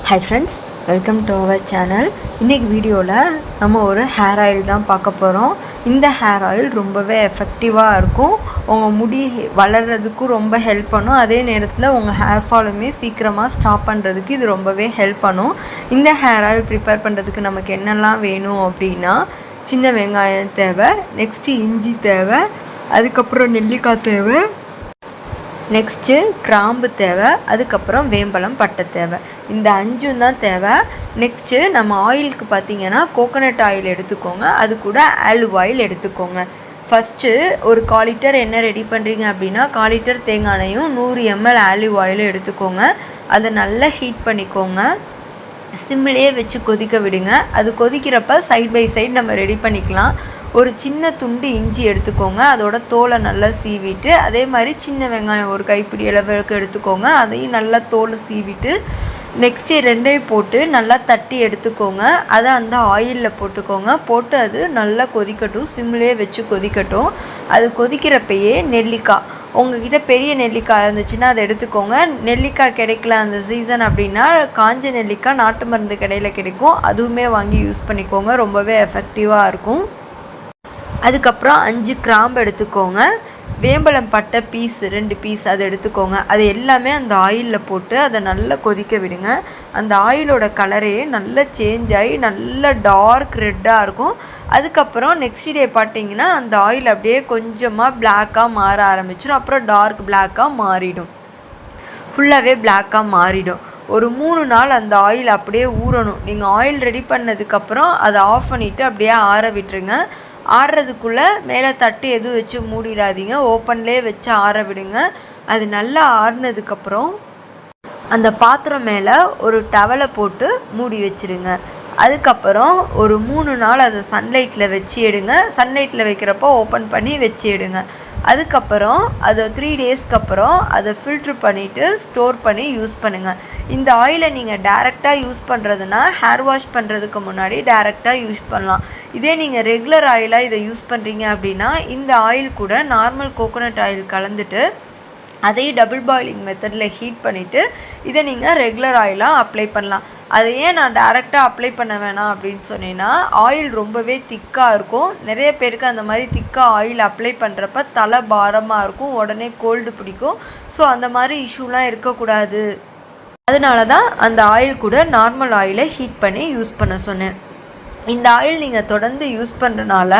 Hi friends, welcome to our channel. இன்னைக்கு வீடியோவில் நம்ம ஒரு ஹேர் ஆயில் தான் பார்க்க போகிறோம். இந்த ஹேர் ஆயில் ரொம்பவே எஃபெக்டிவாக இருக்கும். உங்கள் முடி வளர்கிறதுக்கும் ரொம்ப ஹெல்ப் பண்ணும். அதே நேரத்தில் உங்கள் ஹேர் ஃபாலுமே சீக்கிரமாக ஸ்டாப் பண்ணுறதுக்கு இது ரொம்பவே ஹெல்ப் பண்ணும். இந்த ஹேர் ஆயில் ப்ரிப்பேர் பண்ணுறதுக்கு நமக்கு என்னெல்லாம் வேணும் அப்படின்னா, சின்ன வெங்காயம் தேவை, நெக்ஸ்ட்டு இஞ்சி தேவை, அதுக்கப்புறம் நெல்லிக்காய் தேவை, நெக்ஸ்ட்டு கிராம்பு தேவை, அதுக்கப்புறம் வேம்பலம் பட்டை தேவை. இந்த 5 தான் தேவை. நெக்ஸ்ட்டு நம்ம ஆயிலுக்கு பார்த்திங்கன்னா கோகோனட் ஆயில் எடுத்துக்கோங்க, அது கூட ஆலிவ் ஆயில் எடுத்துக்கோங்க. ஃபஸ்ட்டு ஒரு 1/4 லிட்டர் எண்ணெய் ரெடி பண்ணுறீங்க அப்படின்னா 1/4 லிட்டர் தேங்காய் எண்ணெயும் 100 ml ஆலிவ் ஆயிலும் எடுத்துக்கோங்க. அதை நல்லா ஹீட் பண்ணிக்கோங்க. சிம்மிலேயே வச்சு கொதிக்க விடுங்க. அது கொதிக்கிறப்ப சைட் பை சைடு நம்ம ரெடி பண்ணிக்கலாம். ஒரு சின்ன துண்டு இஞ்சி எடுத்துக்கோங்க, அதோட தோலை நல்லா சீவிட்டு, அதே மாதிரி சின்ன வெங்காயம் ஒரு கைப்பிடி அளவுக்கு எடுத்துக்கோங்க, அதையும் நல்லா தோலை சீவிட்டு, நெக்ஸ்ட்டு 2ஐயும் போட்டு நல்லா தட்டி எடுத்துக்கோங்க. அதை அந்த ஆயிலில் போட்டுக்கோங்க. போட்டு அது நல்லா கொதிக்கட்டும், சிம்மிலே வச்சு கொதிக்கட்டும். அது கொதிக்கிறப்பயே நெல்லிக்காய், உங்கள்கிட்ட பெரிய நெல்லிக்காய் இருந்துச்சுன்னா அதை எடுத்துக்கோங்க. நெல்லிக்காய் கிடைக்கல அந்த சீசன் அப்படின்னா காஞ்ச நெல்லிக்காய் நாட்டு மருந்து கடையில் கிடைக்கும், அதுவுமே வாங்கி யூஸ் பண்ணிக்கோங்க, ரொம்பவே எஃபெக்டிவாக இருக்கும். அதுக்கப்புறம் 5 கிராம்பு எடுத்துக்கோங்க, வேம்பலம் பட்டை பீஸ் 2 பீஸ் அதை எடுத்துக்கோங்க. அது எல்லாமே அந்த ஆயிலில் போட்டு அதை நல்லா கொதிக்க விடுங்க. அந்த ஆயிலோட கலரே நல்லா சேஞ்ச் ஆகி நல்லா டார்க் ரெட்டாக இருக்கும். அதுக்கப்புறம் நெக்ஸ்ட் டே பார்த்தீங்கன்னா அந்த ஆயில் அப்படியே கொஞ்சமாக பிளாக்காக மாற ஆரம்பிச்சிடும். அப்புறம் டார்க் பிளாக்காக மாறிடும், ஃபுல்லாகவே பிளாக்காக மாறிடும். ஒரு 3 நாள் அந்த ஆயில் அப்படியே ஊறணும். நீங்கள் ஆயில் ரெடி பண்ணதுக்கப்புறம் அதை ஆஃப் பண்ணிவிட்டு அப்படியே ஆற விட்டுருங்க. ஆறுறதுக்குள்ளே மேலே தட்டு எதுவும் வச்சு மூடிடாதீங்க, ஓப்பன்லேயே வச்சு ஆற விடுங்க. அது நல்லா ஆறுனதுக்கப்புறம் அந்த பாத்திரம் மேலே ஒரு டவலை போட்டு மூடி வச்சுருங்க. அதுக்கப்புறம் ஒரு 3 நாள் அதை சன்லைட்டில் வச்சு எடுங்க. சன்லைட்டில் வைக்கிறப்போ ஓப்பன் பண்ணி வச்சு எடுங்க. அதுக்கப்புறம் அதை 3 டேஸ்க்கு அப்புறம் அதை ஃபில்ட்ரு பண்ணிவிட்டு ஸ்டோர் பண்ணி யூஸ் பண்ணுங்கள். இந்த ஆயிலை நீங்கள் டேரெக்டாக யூஸ் பண்ணுறதுனா ஹேர் வாஷ் பண்ணுறதுக்கு முன்னாடி டேரெக்டாக யூஸ் பண்ணலாம். இதே நீங்கள் ரெகுலர் ஆயிலாக இதை யூஸ் பண்ணுறீங்க அப்படின்னா இந்த ஆயில் கூட நார்மல் கோகோனட் ஆயில் கலந்துட்டு அதையும் டபுள் பாயிலிங் மெத்தடில் ஹீட் பண்ணிவிட்டு இதை நீங்கள் ரெகுலர் ஆயிலாக அப்ளை பண்ணலாம். அதை ஏன் நான் டேரெக்டாக அப்ளை பண்ண வேணாம் அப்படின்னு சொன்னேன்னா, ஆயில் ரொம்பவே திக்காக இருக்கும். நிறைய பேருக்கு அந்த மாதிரி திக்காக ஆயில் அப்ளை பண்ணுறப்ப தலை பாரமாக இருக்கும், உடனே கோல்டு பிடிக்கும். ஸோ அந்த மாதிரி இஷ்யூலாம் இருக்கக்கூடாது. அதனால தான் அந்த ஆயில் கூட நார்மல் ஆயிலை ஹீட் பண்ணி யூஸ் பண்ண சொன்னேன். இந்த ஆயில் நீங்கள் தொடர்ந்து யூஸ் பண்ணுறனால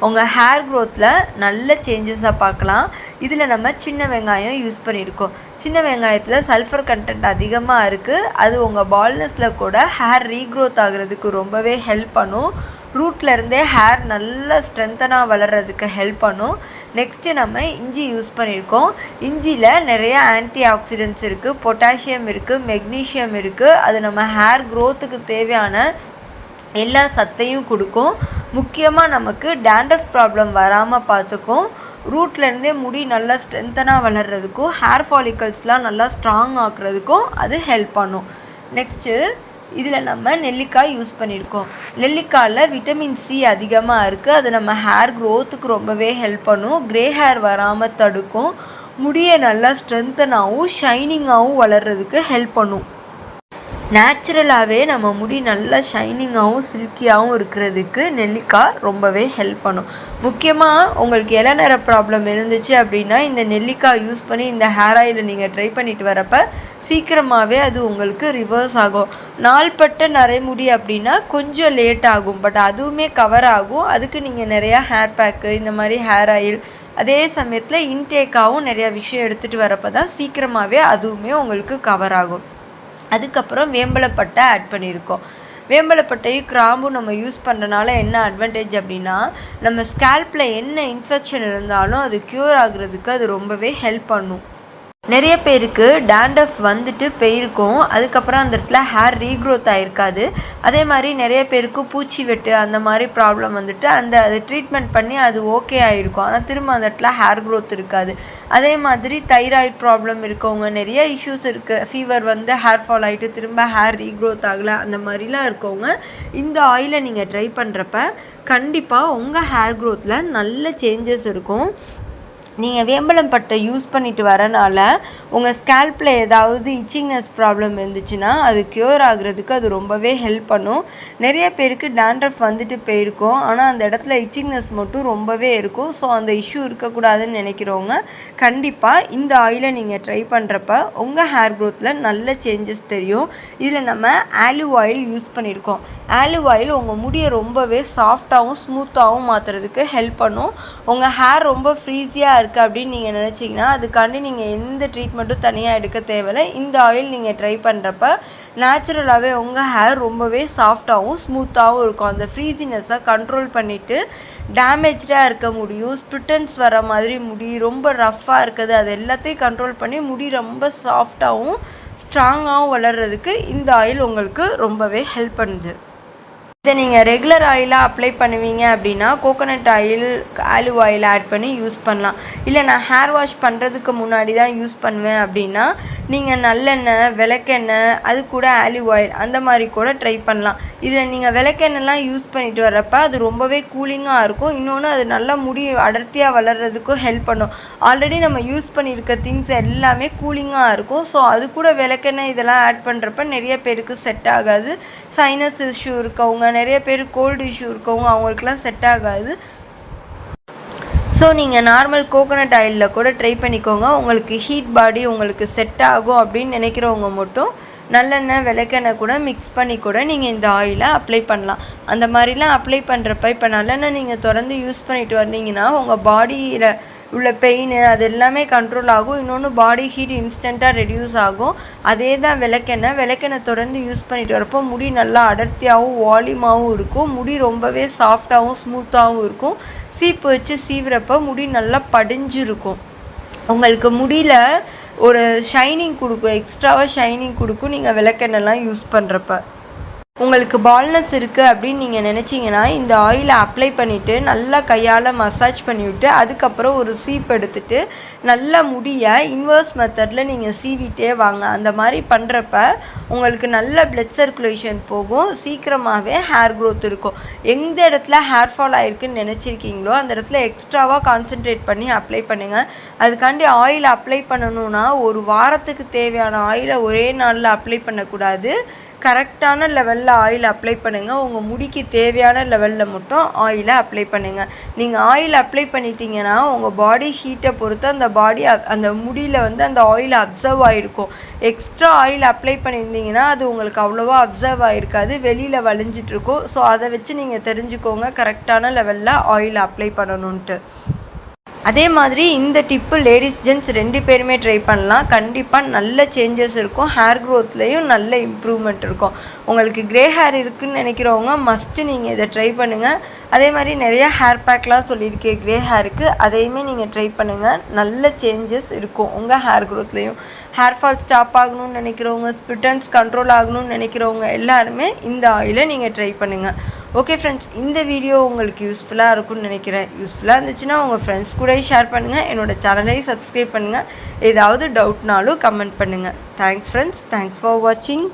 உங்கள் ஹேர் க்ரோத்தில் நல்ல சேஞ்சஸாக பார்க்கலாம். இதில் நம்ம சின்ன வெங்காயம் யூஸ் பண்ணியிருக்கோம். சின்ன வெங்காயத்தில் சல்ஃபர் கண்டென்ட் அதிகமாக இருக்குது. அது உங்கள் பால்னஸில் கூட ஹேர் ரீக்ரோத் ஆகிறதுக்கு ரொம்பவே ஹெல்ப் பண்ணும். ரூட்லேருந்தே ஹேர் நல்லா ஸ்ட்ரென்த்தனாக வளர்கிறதுக்கு ஹெல்ப் பண்ணும். நெக்ஸ்ட்டு நம்ம இஞ்சி யூஸ் பண்ணியிருக்கோம். இஞ்சியில் நிறைய ஆன்டி ஆக்சிடென்ட்ஸ் இருக்குது, பொட்டாசியம் இருக்குது, மெக்னீஷியம் இருக்குது. அது நம்ம ஹேர் க்ரோத்துக்கு தேவையான எல்லா சத்தையும் கொடுக்கும். முக்கியமாக நமக்கு டேண்ட்ரஃப் ப்ராப்ளம் வராமல் பார்த்துக்கும். ரூட்லேருந்தே முடி நல்லா ஸ்ட்ரென்த்தனாக வளர்கிறதுக்கும் ஹேர் ஃபாலிக்கல்ஸ்லாம் நல்லா ஸ்ட்ராங் ஆக்குறதுக்கும் அது ஹெல்ப் பண்ணும். நெக்ஸ்ட்டு இதில் நம்ம நெல்லிக்காய் யூஸ் பண்ணியிருக்கோம். நெல்லிக்காயில் விட்டமின் சி அதிகமாக இருக்குது. அது நம்ம ஹேர் க்ரோத்துக்கு ரொம்பவே ஹெல்ப் பண்ணும். க்ரே ஹேர் வராமல் தடுக்கும். முடியை நல்லா ஸ்ட்ரென்த்தனாகவும் ஷைனிங்காகவும் வளர்கிறதுக்கு ஹெல்ப் பண்ணும். நேச்சுரலாகவே நம்ம முடி நல்லா ஷைனிங்காகவும் சில்கியாகவும் இருக்கிறதுக்கு நெல்லிக்காய் ரொம்பவே ஹெல்ப் பண்ணும். முக்கியமாக உங்களுக்கு இளநரை ப்ராப்ளம் இருந்துச்சு அப்படின்னா இந்த நெல்லிக்காய் யூஸ் பண்ணி இந்த ஹேர் ஆயிலை நீங்கள் ட்ரை பண்ணிட்டு வரப்போ சீக்கிரமாகவே அது உங்களுக்கு ரிவர்ஸ் ஆகும். நாள்பட்ட நரைமுடி அப்படின்னா கொஞ்சம் லேட் ஆகும், பட் அதுவுமே கவர் ஆகும். அதுக்கு நீங்கள் நிறையா ஹேர் பேக்கு இந்த மாதிரி ஹேர் ஆயில் அதே சமயத்தில் இன்டேக்காகவும் நிறையா விஷயம் எடுத்துகிட்டு வரப்போ தான் சீக்கிரமாகவே அதுவுமே உங்களுக்கு கவர் ஆகும். அதுக்கப்புறம் வேம்பலப்பட்டை ஆட் பண்ணியிருக்கோம். வேம்பலப்பட்டையும் கிராம்பும் நம்ம யூஸ் பண்ணுறனால என்ன அட்வான்டேஜ் அப்படின்னா, நம்ம ஸ்கேல்பில் என்ன இன்ஃபெக்ஷன் இருந்தாலும் அது க்யூர் ஆகுறதுக்கு அது ரொம்பவே ஹெல்ப் பண்ணும். நிறைய பேருக்கு டேண்ட்ரஃப் வந்துட்டு போயிருக்கும், அதுக்கப்புறம் அந்த இடத்துல ஹேர் ரீக்ரோத் ஆகிருக்காது. அதே மாதிரி நிறைய பேருக்கு பூச்சி வெட்டு அந்த மாதிரி ப்ராப்ளம் வந்துட்டு அதை ட்ரீட்மெண்ட் பண்ணி அது ஓகே ஆகிருக்கும், ஆனால் திரும்ப அந்த இடத்துல ஹேர் க்ரோத் இருக்காது. அதே மாதிரி தைராய்டு ப்ராப்ளம் இருக்கவங்க நிறைய இஷ்யூஸ் இருக்குது. ஃபீவர் வந்து ஹேர் ஃபால் ஆகிட்டு திரும்ப ஹேர் ரீக்ரோத் ஆகலை, அந்த மாதிரிலாம் இருக்கவங்க இந்த ஆயிலை நீங்கள் ட்ரை பண்ணுறப்ப கண்டிப்பாக உங்கள் ஹேர் க்ரோத்தில் நல்ல சேஞ்சஸ் இருக்கும். நீங்கள் வேம்பலம் பட்டை யூஸ் பண்ணிட்டு வரனால உங்கள் ஸ்கேல்பில் ஏதாவது இச்சிங்னஸ் ப்ராப்ளம் இருந்துச்சுன்னா அது க்யூர் ஆகுறதுக்கு அது ரொம்பவே ஹெல்ப் பண்ணும். நிறைய பேருக்கு டேண்ட்ரஃப் வந்துட்டு போயிருக்கும், ஆனால் அந்த இடத்துல இச்சிங்னஸ் மட்டும் ரொம்பவே இருக்கும். ஸோ அந்த இஷ்யூ இருக்கக்கூடாதுன்னு நினைக்கிறவங்க கண்டிப்பாக இந்த ஆயிலை நீங்கள் ட்ரை பண்ணுறப்ப உங்கள் ஹேர் க்ரோத்தில் நல்ல சேஞ்சஸ் தெரியும். இதில் நம்ம ஆலிவ் ஆயில் யூஸ் பண்ணியிருக்கோம். ஆலிவ் ஆயில் உங்கள் முடியை ரொம்பவே சாஃப்டாகவும் ஸ்மூத்தாகவும் மாற்றுறதுக்கு ஹெல்ப் பண்ணும். உங்கள் ஹேர் ரொம்ப ஃப்ரீஸியாக இருக்குது அப்படின்னு நீங்கள் நினச்சிங்கன்னா அதுக்காண்டி நீங்கள் எந்த ட்ரீட்மெண்ட்டும் தனியாக எடுக்க தேவையில்லை. இந்த ஆயில் நீங்கள் ட்ரை பண்ணுறப்ப நேச்சுரலாகவே உங்கள் ஹேர் ரொம்பவே சாஃப்டாகவும் ஸ்மூத்தாகவும் இருக்கும். அந்த ஃப்ரீஸினஸை கண்ட்ரோல் பண்ணிவிட்டு டேமேஜாக இருக்க முடியும், ஸ்பிட்டன்ஸ் வர மாதிரி முடி ரொம்ப ரஃப்பாக இருக்குது, அது எல்லாத்தையும் கண்ட்ரோல் பண்ணி முடி ரொம்ப சாஃப்டாகவும் ஸ்ட்ராங்காகவும் வளர்கிறதுக்கு இந்த ஆயில் உங்களுக்கு ரொம்பவே ஹெல்ப் பண்ணுது. இதை நீங்கள் ரெகுலர் ஆயிலாக அப்ளை பண்ணுவீங்க அப்படின்னா coconut oil, olive oil add பண்ணி யூஸ் பண்ணலாம். இல்லை நான் ஹேர் வாஷ் பண்ணுறதுக்கு முன்னாடி தான் யூஸ் பண்ணுவேன் அப்படின்னா நீங்கள் நல்லெண்ணெய், விளக்கெண்ணெய், அது கூட ஆலிவ் ஆயில் அந்த மாதிரி கூட ட்ரை பண்ணலாம். இதில் நீங்கள் விளக்கெண்ணெய்லாம் யூஸ் பண்ணிட்டு வரப்போ அது ரொம்பவே கூலிங்காக இருக்கும். இன்னொன்று அது நல்லா முடி அடர்த்தியாக வளர்கிறதுக்கும் ஹெல்ப் பண்ணும். ஆல்ரெடி நம்ம யூஸ் பண்ணியிருக்க திங்ஸ் எல்லாமே கூலிங்காக இருக்கும். ஸோ அது கூட விளக்கெண்ணெய் இதெல்லாம் ஆட் பண்ணுறப்ப நிறைய பேருக்கு செட் ஆகாது. சைனஸ் இஷ்யூ இருக்கவங்க, நிறைய பேர் கோல்டு இஷ்யூ இருக்கவங்க அவங்களுக்குலாம் செட் ஆகாது. ஸோ நீங்கள் நார்மல் கோகோனட் ஆயிலில் கூட ட்ரை பண்ணிக்கோங்க. உங்களுக்கு ஹீட் பாடி உங்களுக்கு செட் ஆகும் அப்படின்னு நினைக்கிறவங்க மட்டும் நல்லெண்ணெய், விளக்கெண்ணெய் கூட மிக்ஸ் பண்ணி கூட நீங்கள் இந்த ஆயிலை அப்ளை பண்ணலாம். அந்த மாதிரிலாம் அப்ளை பண்ணுறப்ப இப்போ நல்லெண்ணெய் நீங்கள் தொடர்ந்து யூஸ் பண்ணிட்டு வந்தீங்கன்னா உங்கள் பாடியில் உள்ள பெயின் அது எல்லாமே கண்ட்ரோல் ஆகும். இன்னொன்று பாடி ஹீட் இன்ஸ்டண்ட்டாக ரெடியூஸ் ஆகும். அதே தான் விளக்கெண்ணெய் தொடர்ந்து யூஸ் பண்ணிட்டு வரப்போ முடி நல்லா அடர்த்தியாகவும் வால்யூமாகவும் இருக்கும். முடி ரொம்பவே சாஃப்டாகவும் ஸ்மூத்தாகவும் இருக்கும். சீப்பு வச்சு சீவுறப்போ முடி நல்லா படிஞ்சிருக்கும். உங்களுக்கு முடியல ஒரு ஷைனிங் கொடுக்கும், எக்ஸ்ட்ராவாக ஷைனிங் கொடுக்கும் நீங்கள் விளக்கெண்ணெய்லாம் யூஸ் பண்ணுறப்ப. உங்களுக்கு பால்னஸ் இருக்குது அப்படின்னு நீங்கள் நினச்சிங்கன்னா இந்த ஆயிலை அப்ளை பண்ணிவிட்டு நல்லா கையால் மசாஜ் பண்ணிவிட்டு அதுக்கப்புறம் ஒரு சீப் எடுத்துகிட்டு நல்லா முடியை இன்வர்ஸ் மெத்தடில் நீங்கள் சீவிட்டே வாங்க. அந்த மாதிரி பண்ணுறப்ப உங்களுக்கு நல்ல பிளட் சர்க்குலேஷன் போகும், சீக்கிரமாகவே ஹேர் க்ரோத் இருக்கும். எந்த இடத்துல ஹேர் ஃபால் ஆகிருக்குன்னு நினச்சிருக்கீங்களோ அந்த இடத்துல எக்ஸ்ட்ராவாக கான்சென்ட்ரேட் பண்ணி அப்ளை பண்ணுங்கள். அதுக்காண்டி ஆயில் அப்ளை பண்ணணுன்னா ஒரு வாரத்துக்கு தேவையான ஆயிலை ஒரே நாளில் அப்ளை பண்ணக்கூடாது. கரெக்டான லெவலில் ஆயில் அப்ளை பண்ணுங்கள். உங்கள் முடிக்கு தேவையான லெவலில் மட்டும் ஆயிலை அப்ளை பண்ணுங்கள். நீங்கள் ஆயில் அப்ளை பண்ணிட்டீங்கன்னா உங்கள் பாடி ஹீட்டை பொறுத்து அந்த முடியில் அந்த ஆயில் அப்சர்வ் ஆகிருக்கும். எக்ஸ்ட்ரா ஆயில் அப்ளை பண்ணியிருந்தீங்கன்னா அது உங்களுக்கு அவ்வளோவா அப்சர்வ் ஆகிருக்காது, வெளியில் வலிஞ்சிட்ருக்கும். ஸோ அதை வச்சு நீங்கள் தெரிஞ்சுக்கோங்க கரெக்டான லெவலில் ஆயில் அப்ளை பண்ணணுன்ட்டு. அதே மாதிரி இந்த டிப்பு லேடிஸ் ஜென்ட்ஸ் 2 பேருமே ட்ரை பண்ணலாம். கண்டிப்பாக நல்ல சேஞ்சஸ் இருக்கும். ஹேர் க்ரோத்லேயும் நல்ல இம்ப்ரூவ்மெண்ட் இருக்கும். உங்களுக்கு க்ரே ஹேர் இருக்குதுன்னு நினைக்கிறவங்க மஸ்ட்டு நீங்கள் இதை ட்ரை பண்ணுங்கள். அதே மாதிரி நிறையா ஹேர் பேக்லாம் சொல்லியிருக்கேன் க்ரே ஹேருக்கு, அதையுமே நீங்கள் ட்ரை பண்ணுங்கள். நல்ல சேஞ்சஸ் இருக்கும் உங்கள் ஹேர் க்ரோத்லேயும். ஹேர் ஃபால் ஸ்டாப் ஆகணும்னு நினைக்கிறவங்க, ஸ்பிட்டன்ஸ் கண்ட்ரோல் ஆகணும்னு நினைக்கிறவங்க எல்லாருமே இந்த ஆயிலை நீங்கள் ட்ரை பண்ணுங்கள். ஓகே ஃப்ரெண்ட்ஸ், இந்த வீடியோ உங்களுக்கு யூஸ்ஃபுல்லாக இருக்கும்னு நினைக்கிறேன். யூஸ்ஃபுல்லாக இருந்துச்சுன்னா உங்கள் ஃப்ரெண்ட்ஸ் கூட ஷேர் பண்ணுங்கள். என்னோடய சேனலையும் சப்ஸ்கிரைப் பண்ணுங்கள். ஏதாவது டவுட்னாலும் கமெண்ட் பண்ணுங்கள். தேங்க்ஸ் ஃப்ரெண்ட்ஸ், தேங்க்ஸ் ஃபார் வாட்சிங்.